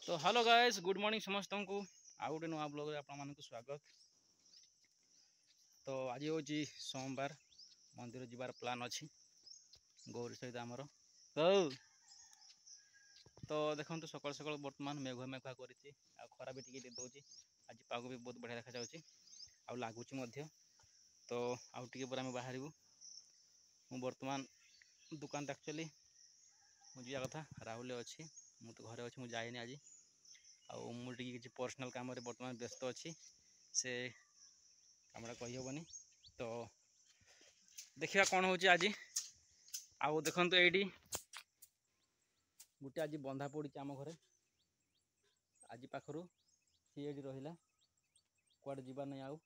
तो hello guys, good morning समस्त को आउ गोटे नुआ ब्लॉग आपको स्वागत। तो आज हूँ सोमवार, मंदिर जीवार प्लान अच्छी गौरी सहित आमर। तो देखो सकाल सकाल बर्तमान मेघुआ मेघुआ कर खरा भी टी दौर। आज पाग भी बहुत बढ़िया देखा जाऊँगी लगुच। तो आउ टे पर आम बाहर मु बर्तमान दुकान एक्चुअली मुझे कथा राहुल अच्छी मु तो घरे अच्छी मुझे जाए आज मुझे किसी पर्सनाल काम बर्तमान व्यस्त अच्छी से कमटा कहीहबनी। तो देखिए कौन हो आज आउ देखु ये गोटे आज बंधा पड़ी आम घरे आज पाखर सी रहा कुआड़े जीवार नहीं आउ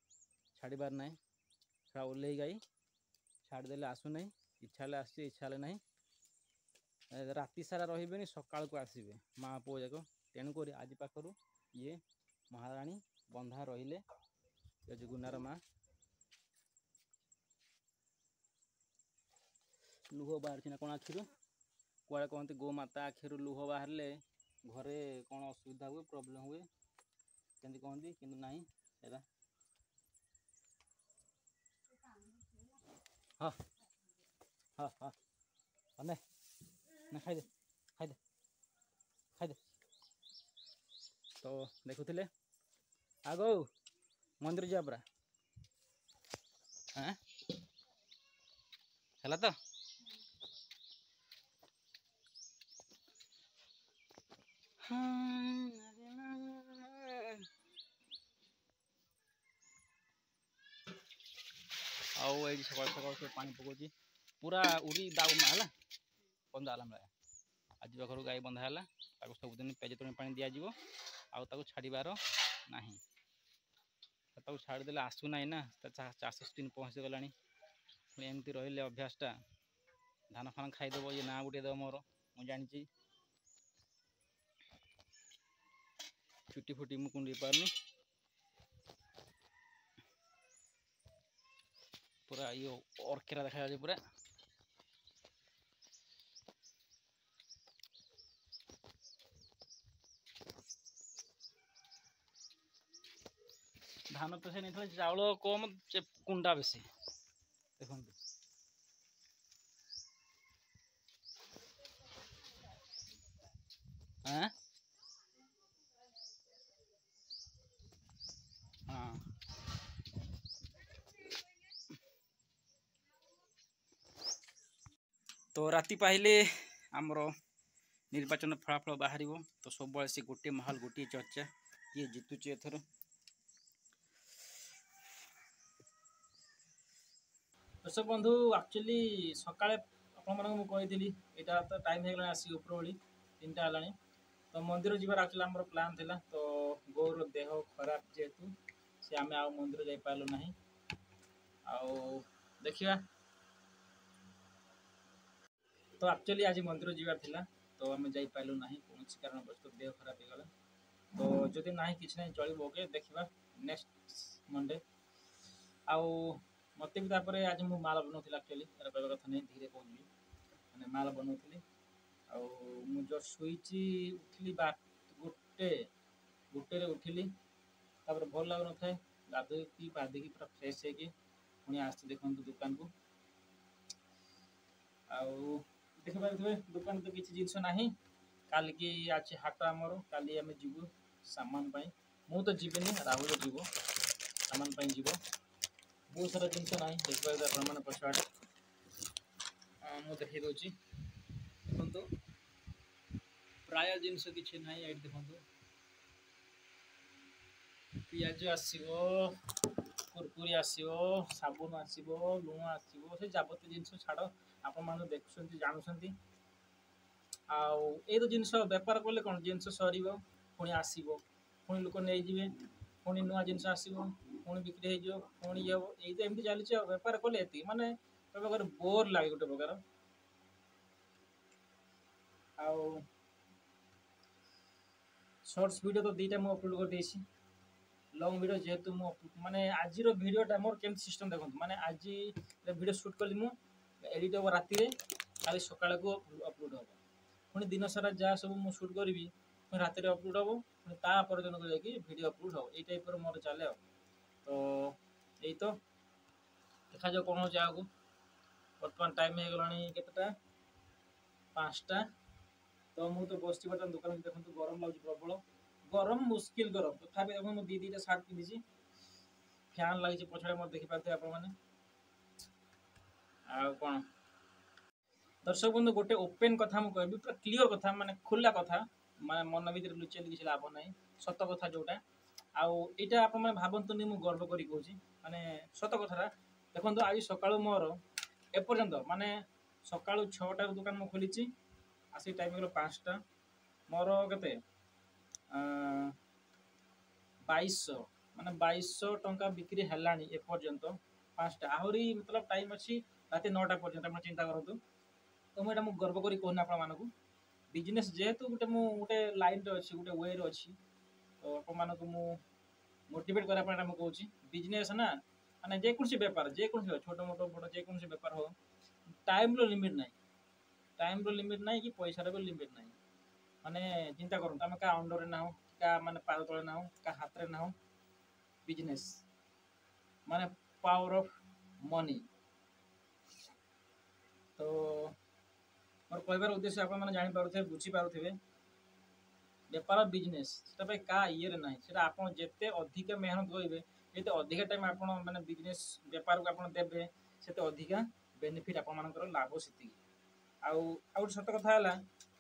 छाड़बार ना थोड़ा ओल्ल गई छाड़देले आसुना इच्छा आस इच्छा ना राति सारा रे सका को आसवे माँ पुओ जाक तेणुक आज पाखर ये महाराणी बंधा रहिले गुनार माँ लुह बाहर कौन आखिर कुआड़े कहते गोमाता आखिर लुह बाहर घरे कौन असुविधा हुए प्रोब्लेम हुए कमी कहती कि नहीं एरा हाँ हाँ हाँ ना खाईदे खाईदे खाईदे। तो देखुले आग मंदिर जा परा हाँ है तो आउ सकाल सकाल से पानी पकाउची पूरा उड़ी दाउमा है बंधा है आज पाखर गाई बंधा है सबुदिन पेज तोड़ पानी दिज्व आउ छाड़बार ना छाड़देले आसुना ना चाष दिन पहुँची गला एमती रही अभ्यासटा धान फान खाईदेव ये ना गुटे देव मोर मुझे जानी चुटी फुटी मु कुंडी पारनी पूरा ये अर्केरा देखा पूरा धान तो से नहीं चाउल कम कुंडा बेसी देखो हाँ हाँ तो राति पाहिले आमर निर्वाचन फलाफल बाहर तो सब से गोटे माहौल गोटे चर्चा किए जितुची एथर दर्शक बंधु एक्चुअली सकाଳେ ଆପଣମାନଙ୍କୁ ମୁଁ କହିଥିଲି ଏଇଟା ତ ଟାଇମ୍ ହେଇଗଲାଣି ଆସିକି ଉପରଓଳି 3ଟା ହେଲାଣି ତ ମନ୍ଦିର ଯିବାର ଆକ୍ଚୁଆଲି ଆମର ପ୍ଲାନ୍ ଥିଲା ତ ବୋଉର ଦେହ ଖରାପ ଯେହେତୁ ସେ ଆମେ ଆଉ ମନ୍ଦିର ଯାଇପାରିଲୁ ନାହିଁ ଆଉ ଦେଖିବା ତ ଆକ୍ଚୁଆଲି ଆଜି ମନ୍ଦିର ଯିବାର ଥିଲା ତ ଆମେ ଯାଇପାରିଲୁ ନାହିଁ କୌଣସି କାରଣବଶତଃ ଦେହ ଖରାପ ହେଇଗଲା ତ ଯଦି ନାହିଁ କିଛି ନାହିଁ ଚଳିବ ଓକେ ଦେଖିବା ନେକ୍ସଟ ମଣ୍ଡେ ଆଉ मत भी तापर आज मुझे माल बनाऊली एक्चुअली यार कहवा कथा नहीं धीरे कहूँ मैंने माल बनाऊली आउ जस्ट शुई उठिली गोटे गोटे उठिली तापर भल लगुन था गाधोकी बाधिकी पूरा फ्रेश होगी पुणी आस देखो दुकान को आउ देखिए दुकान तो किसी जिनस ना काल की आज हाट आमर काली आम जीवु सामान मु तो जीवनी राहुल जीव सामान जीव बहुत सारा जिनस ना देखिए मैंने पछाड़ मुझे देखी देखो प्राय जिनस किसी ना ये देखो पिज आसो कुरकुरी आसो साबुन आसो लुण आसो से जबत जिनस छाड़ आपण मैंने देखुं जानुंट आउ तो जिनस बेपार कले कौन जिनस सर पुणी आसो पुणी लोक नहीं पुणी नुआ जिनस आसो पुणी बिक्री हो पुणी ये हम ये तो एमती चली बेपार कले ये मानने प्रकार बोर लगे गोटे प्रकार आउ शॉर्ट्स वीडियो तो 2टा मुझे अपलोड कर देसी लंग वीडियो जेहेतु माने आज वीडियोटा मोर केम सिस्टम देखो माने आज वीडियो शूट कली मु एडिट हम राति काली सकाळ को अपलोड हम पुणी दिन सारा जहाँ सब मुझे शूट करी ରାତିରେ ଅପଲୋଡ଼ ହେବ, ପୁଣି ତାପର ଦିନକୁ ଯାଇକି ଭିଡ଼ିଓ ଅପଲୋଡ଼ ହେବ। ଏଇ ଟାଇପ୍ର ମୋର ଚାଲେ ଆଉ। ତ ଏଇ ତ ଦେଖାଯାଉ କ'ଣ ହେଉଛି ଆଗକୁ। ବର୍ତ୍ତମାନ ଟାଇମ୍ ହେଇଗଲାଣି କେତେଟା, 5ଟା। ତ ମୁଁ ତ ବସିଛି ବର୍ତ୍ତମାନ ଦୋକାନରେ। ଦେଖନ୍ତୁ ଗରମ ଲାଗୁଛି ପ୍ରବଳ, ଗରମ ମୁସ୍କିଲ ଗରମ। ତଥାପି ଦେଖନ୍ତୁ ମୁଁ ଦୁଇଟା ସାର୍ଟ ପିନ୍ଧିଛି, ଫ୍ୟାନ୍ ଲାଗିଛି ପଛରେ ମୋର, ଦେଖିପାରୁଥିବେ ଆପଣମାନେ। ଆଉ କ'ଣ ଦର୍ଶକ ବନ୍ଧୁ, ଗୋଟେ ଓପେନ୍ କଥା ମୁଁ କହିବି, ପୁରା କ୍ଲିଅର କଥା, ମାନେ ଖୋଲା କଥା, ମାନେ ମନ ଭିତରେ ଲୁଚେଇଲେ କିଛି ଲାଭ ନାହିଁ, ସତ କଥା ଯୋଉଟା। ଆଉ ଏଇଟା ଆପଣମାନେ ଭାବନ୍ତୁନି ମୁଁ ଗର୍ବ କରି କହୁଛି, ମାନେ ସତ କଥାଟା। ଦେଖନ୍ତୁ ଆଜି ସକାଳୁ ମୋର ଏପର୍ଯ୍ୟନ୍ତ, ମାନେ ସକାଳୁ 6ଟାରୁ ଦୋକାନ ମୁଁ ଖୋଲିଛି, ଆସି ଟାଇମ୍ ହେଇଗଲା 5ଟା। ମୋର କେତେ 2200, ମାନେ 2200 ଟଙ୍କା ବିକ୍ରି ହେଲାଣି ଏପର୍ଯ୍ୟନ୍ତ। 5ଟା, ଆହୁରି ମତଲବ ଟାଇମ୍ ଅଛି ରାତି 9ଟା ପର୍ଯ୍ୟନ୍ତ। ଆପଣ ଚିନ୍ତା କରନ୍ତୁ। ତ ମୁଁ ଏଇଟା ମୁଁ ଗର୍ବ କରି କହୁନି ଆପଣମାନଙ୍କୁ। ବିଜନେସ୍ ଯେହେତୁ ଗୋଟେ ଲାଇନ୍ରେ ଅଛି, ଗୋଟେ ୱେରେ ଅଛି, ତ ଆପଣମାନଙ୍କୁ ମୁଁ ମୋଟିଭେଟ୍ କରିବା ପାଇଁ ଏଇଟା ମୁଁ କହୁଛି। ବିଜନେସ୍ ନା, ମାନେ ଯେକୌଣସି ବେପାର, ଯେକୌଣସି ଛୋଟ ମୋଟ ବଡ଼ ଯେକୌଣସି ବେପାର ହଉ, ଟାଇମ୍ର ଲିମିଟ୍ ନାହିଁ। ଟାଇମ୍ର ଲିମିଟ୍ ନାହିଁ କି ପଇସାର ବି ଲିମିଟ୍ ନାହିଁ। ମାନେ ଚିନ୍ତା କରନ୍ତୁ, ଆମେ କାହା ଅଣ୍ଡରରେ ନାହୁଁ, କାହା ମାନେ ପାଦ ତଳେ ନାହୁଁ, କାହା ହାତରେ ନାହୁଁ। ବିଜନେସ୍ ମାନେ ପାୱାର ଅଫ୍ ମନି। ତ ମୋର କହିବାର ଉଦ୍ଦେଶ୍ୟ ଆପଣମାନେ ଜାଣିପାରୁଥିବେ, ବୁଝିପାରୁଥିବେ। ବେପାର ବିଜନେସ୍ ସେଟା ପାଇଁ କାହା ଇଏରେ ନାହିଁ। ସେଟା ଆପଣ ଯେତେ ଅଧିକା ମେହନତ କରିବେ, ଯେତେ ଅଧିକା ଟାଇମ୍ ଆପଣ ମାନେ ବିଜନେସ୍ ବେପାରକୁ ଆପଣ ଦେବେ, ସେତେ ଅଧିକା ବେନିଫିଟ୍ ଆପଣମାନଙ୍କର ଲାଭ ସେତିକି। ଆଉ ଗୋଟେ ସତ କଥା ହେଲା,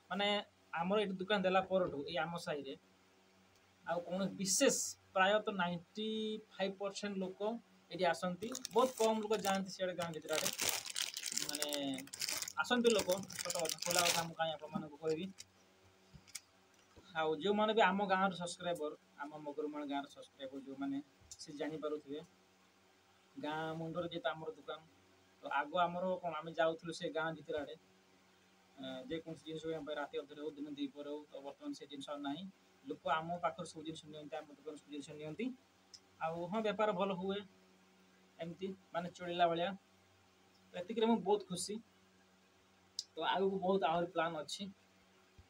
ମାନେ ଆମର ଏଠି ଦୋକାନ ଦେଲା ପରଠୁ ଏଇ ଆମ ସାହିରେ ଆଉ କୌଣସି ବିଶେଷ, ପ୍ରାୟତଃ 95% ଲୋକ ଏଠି ଆସନ୍ତି। ବହୁତ କମ୍ ଲୋକ ଯାଆନ୍ତି ସିଆଡ଼େ ଗାଁ ଭିତରେ ଆଡ଼େ, ମାନେ ଆସନ୍ତି ଲୋକ। ସତ କଥା, ଖୋଲା କଥା, ମୁଁ କାହିଁ ଆପଣମାନଙ୍କୁ କହିବି। ଆଉ ଯେଉଁମାନେ ବି ଆମ ଗାଁର ସବସ୍କ୍ରାଇବର, ଆମ ମଗରମାଳ ଗାଁର ସବସ୍କ୍ରାଇବର ଯେଉଁମାନେ, ସେ ଜାଣିପାରୁଥିବେ ଗାଁ ମୁଣ୍ଡରେ ଯେହେତୁ ଆମର ଦୋକାନ। ତ ଆଗ ଆମର କ'ଣ, ଆମେ ଯାଉଥିଲୁ ସେ ଗାଁ ଭିତରେ ଆଡ଼େ, ଯେକୌଣସି ଜିନିଷ ପାଇଁ ରାତି ଅଧରେ ହଉ, ଦିନ ଦ୍ୱିପହରେ ହଉ। ତ ବର୍ତ୍ତମାନ ସେ ଜିନିଷ ନାହିଁ। ଲୋକ ଆମ ପାଖରୁ ସବୁ ଜିନିଷ ନିଅନ୍ତି, ଆମ ଦୋକାନରୁ ସବୁ ଜିନିଷ ନିଅନ୍ତି। ଆଉ ହଁ, ବେପାର ଭଲ ହୁଏ, ଏମିତି ମାନେ ଚଳିଲା ଭଳିଆ। ଏତିକିରେ ମୁଁ ବହୁତ ଖୁସି। ତ ଆଗକୁ ବହୁତ ଆହୁରି ପ୍ଲାନ୍ ଅଛି।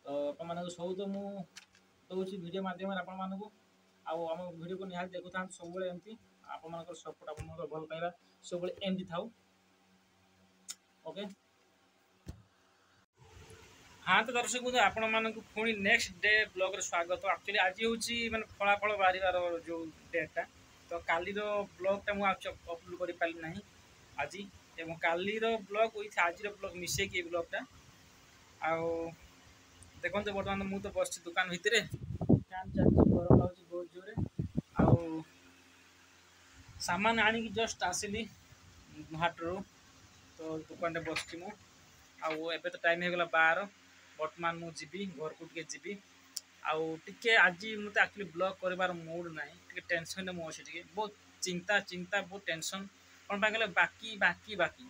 ତ ଆପଣମାନଙ୍କୁ ସବୁ ତ ମୁଁ ଦେଉଛି ଭିଡ଼ିଓ ମାଧ୍ୟମରେ ଆପଣମାନଙ୍କୁ। ଆଉ ଆମ ଭିଡ଼ିଓକୁ ନିହାତି ଦେଖୁଥାନ୍ତୁ ସବୁବେଳେ ଏମିତି। ଆପଣମାନଙ୍କର ସପୋର୍ଟ, ଆପଣମାନଙ୍କର ଭଲ ପାଇବା ସବୁବେଳେ ଏମିତି ଥାଉ। ଓକେ। ହଁ, ତ ଦର୍ଶକ ବନ୍ଧୁ, ଆପଣମାନଙ୍କୁ ପୁଣି ନେକ୍ସଟ ଡେ ବ୍ଲଗ୍ରେ ସ୍ୱାଗତ। ଆକ୍ଚୁଆଲି ଆଜି ହେଉଛି ମାନେ ଫଳାଫଳ ବାହାରିବାର ଯେଉଁ ଡେଟ୍ଟା। ତ କାଲିର ବ୍ଲଗ୍ଟା ମୁଁ ଅପଲୋଡ଼ କରିପାରିଲି ନାହିଁ ଆଜି, ଏବଂ କାଲିର ବ୍ଲଗ୍ ୱିଥ୍ ଆଜିର ବ୍ଲଗ୍ ମିଶେଇକି ଏ ବ୍ଲଗ୍ଟା। ଆଉ ଦେଖନ୍ତୁ, ବର୍ତ୍ତମାନ ମୁଁ ତ ବସିଛି ଦୋକାନ ଭିତରେ, ଫ୍ୟାନ୍ ଚାଲିଛି, ଗରମ ଲାଗୁଛି ବହୁତ ଜୋରେ। ଆଉ ସାମାନ ଆଣିକି ଜଷ୍ଟ ଆସିଲି ହାଟରୁ, ତ ଦୋକାନରେ ବସିଛି ମୁଁ। ଆଉ ଏବେ ତ ଟାଇମ୍ ହେଇଗଲା 12। ବର୍ତ୍ତମାନ ମୁଁ ଯିବି ଘରକୁ, ଟିକେ ଯିବି। ଆଉ ଟିକେ ଆଜି ମୋତେ ଆକ୍ଚୁଆଲି ବ୍ଲଗ୍ କରିବାର ମୁଡ୍ ନାହିଁ, ଟିକେ ଟେନସନ୍ରେ ମୁଁ ଅଛି, ଟିକେ ବହୁତ ଚିନ୍ତା, ବହୁତ ଟେନସନ୍। କ'ଣ ପାଇଁ କହିଲେ, ବାକି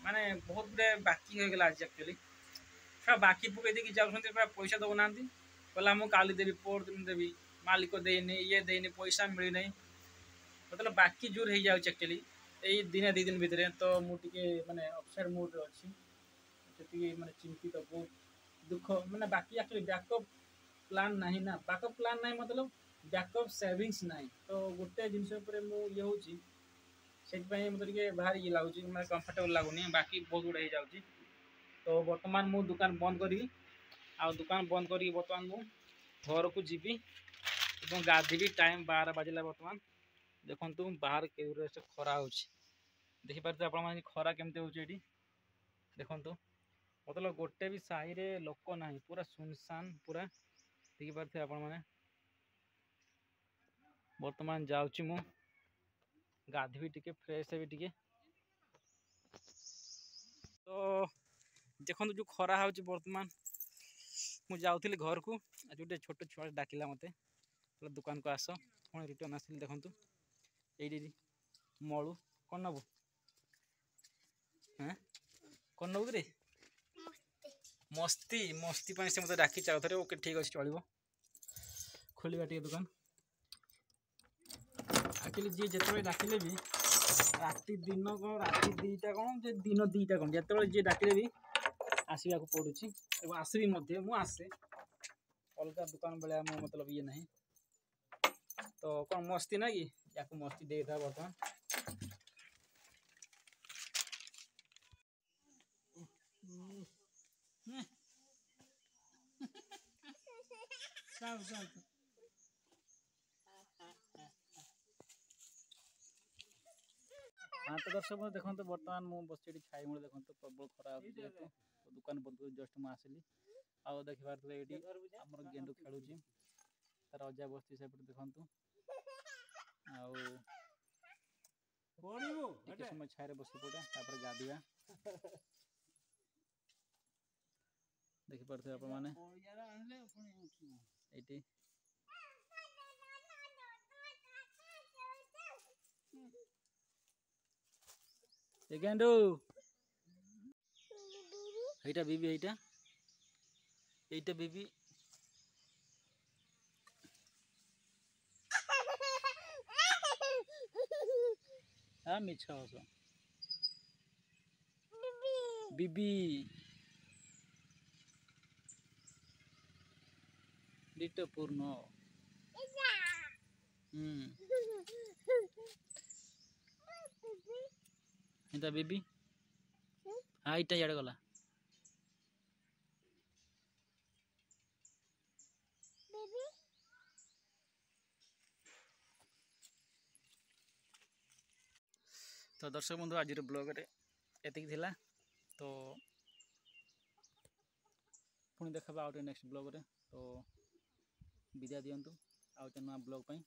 ମାନେ ବହୁତ ଗୁଡ଼େ ବାକି ହୋଇଗଲା ଆଜି। ଆକ୍ଚୁଆଲି ସେଟା ବାକି ପକାଇ ଦେଇକି ଯାଉଛନ୍ତି, ପଇସା ଦେଉନାହାନ୍ତି। କହିଲା ମୁଁ କାଲି ଦେବି, ପରଦିନ ଦେବି, ମାଲିକ ଦେଇନି, ଇଏ ଦେଇନି, ପଇସା ମିଳିନାହିଁ। ମତଲବ ବାକି ଜୋର ହେଇଯାଉଛି ଆକ୍ଚୁଆଲି ଏଇ ଦିନେ 2 ଦିନ ଭିତରେ। ତ ମୁଁ ଟିକେ ମାନେ ଅପସେଟ୍ ମୁଡ଼୍ରେ ଅଛି, ସେତିକି ମାନେ ଚିନ୍ତିତ, ବହୁତ ଦୁଃଖ। ମାନେ ବାକି ଆକ୍ଚୁଆଲି ବ୍ୟାକଅପ୍ ପ୍ଲାନ୍ ନାହିଁ ନା, ବ୍ୟାକଅପ୍ ପ୍ଲାନ୍ ନାହିଁ, ମତଲବ ବ୍ୟାକଅପ୍ ସେଭିଙ୍ଗସ୍ ନାହିଁ। ତ ଗୋଟେ ଜିନିଷ ଉପରେ ମୁଁ ଇଏ ହେଉଛି, ସେଥିପାଇଁ ମୋତେ ଟିକେ ଭାରି ଇଏ ଲାଗୁଛି, ମାନେ କମ୍ଫର୍ଟେବଲ୍ ଲାଗୁନି। ବାକି ବହୁତ ଗୁଡ଼େ ହେଇଯାଉଛି। ତ ବର୍ତ୍ତମାନ ମୁଁ ଦୋକାନ ବନ୍ଦ କରିବି। ଆଉ ଦୋକାନ ବନ୍ଦ କରିକି ବର୍ତ୍ତମାନ ମୁଁ ଘରକୁ ଯିବି ଏବଂ ଗାଧୋଇବି। ଟାଇମ୍ 12 ବାଜିଲା ବର୍ତ୍ତମାନ। ଦେଖନ୍ତୁ ବାହାରେ କେଉଁ ରେଟ୍ରେ ଖରା ହେଉଛି, ଦେଖିପାରୁଥିବେ ଆପଣମାନେ ଖରା କେମିତି ହେଉଛି ଏଠି। ଦେଖନ୍ତୁ, ମତଲବ ଗୋଟେ ବି ସାହିରେ ଲୋକ ନାହିଁ, ପୁରା ସୁନସାନ ପୁରା, ଦେଖିପାରୁଥିବେ ଆପଣମାନେ। ବର୍ତ୍ତମାନ ଯାଉଛି ମୁଁ ଗାଧୋଇବି, ଟିକେ ଫ୍ରେଶ୍ ହେବି ଟିକେ। ତ ଦେଖନ୍ତୁ ଯେଉଁ ଖରା ହେଉଛି ବର୍ତ୍ତମାନ, ମୁଁ ଯାଉଥିଲି ଘରକୁ, ଆଜି ଗୋଟେ ଛୋଟ ଛୁଆ ଡାକିଲା ମୋତେ, ଦୋକାନକୁ ଆସ। ପୁଣି ରିଟର୍ନ ଆସିଲି। ଦେଖନ୍ତୁ ଏଇଠି ମଳୁ, କ'ଣ ନେବୁ? ହଁ, କ'ଣ ନେବୁ କିରେ? ମସ୍ତି ପାଇଁ ସେ ମୋତେ ଡାକିଛି ଆଉ ଥରେ। ଓକେ, ଠିକ୍ ଅଛି, ଚଳିବ। ଖୋଲିବା ଟିକେ ଦୋକାନ। ଆକ୍ଚୁଆଲି ଯିଏ ଯେତେବେଳେ ଡାକିଲେ ବି, ରାତି 2ଟା କ'ଣ, ଯେ ଦିନ 2ଟା କ'ଣ, ଯେତେବେଳେ ଯିଏ ଡାକିଲେ ବି ଆସିବାକୁ ପଡ଼ୁଛି ଏବଂ ଆସିବି ମଧ୍ୟ। ମୁଁ ଆସେ, अलग दुकान बेले आम मतलब ये नहीं तो कौन मस्ती ना कि या मस्ती दे था बर्तमान हाँ तो दर्शक बंधु देखो बर्तमान मुझे बस छाई मूल देखो प्रबल खरा जेहेतु तो दुकान बंद जस्ट मुझे आसली आउ देखिए ये आम गेंडू खेलुँ तार अजा बस से देखु आगे समय छाया बस पड़ा गाधिया देखिपे आपण मैंने ये गेंडू এইটা বিবি এইটা বিবি হ্যাঁ মিছা হস বিবি ডিটো পূর্ণ এটা বিবি হ্যাঁ এইটা ইয়াড়ে গলা तो दर्शक बंधु आज ब्लॉग एतिक थिला तो पुणी देखा आउ नेक्स्ट ब्लॉग रे तो विदा दिंतु आउ नुआ ब्लॉग पाई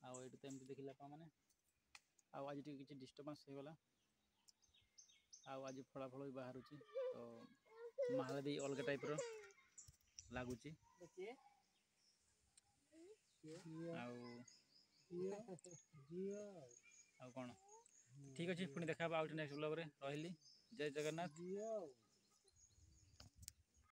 आउ ये तो एमती देखिला मैंने आज किसी डिस्टर्बांस हो गला आज फलाफल भी बाहर तो महालदी अलग टाइप लगुच कौन ठीक अच्छे पुणी देखा नेक्स्ट ब्लॉग रे रही जय जगन्नाथ।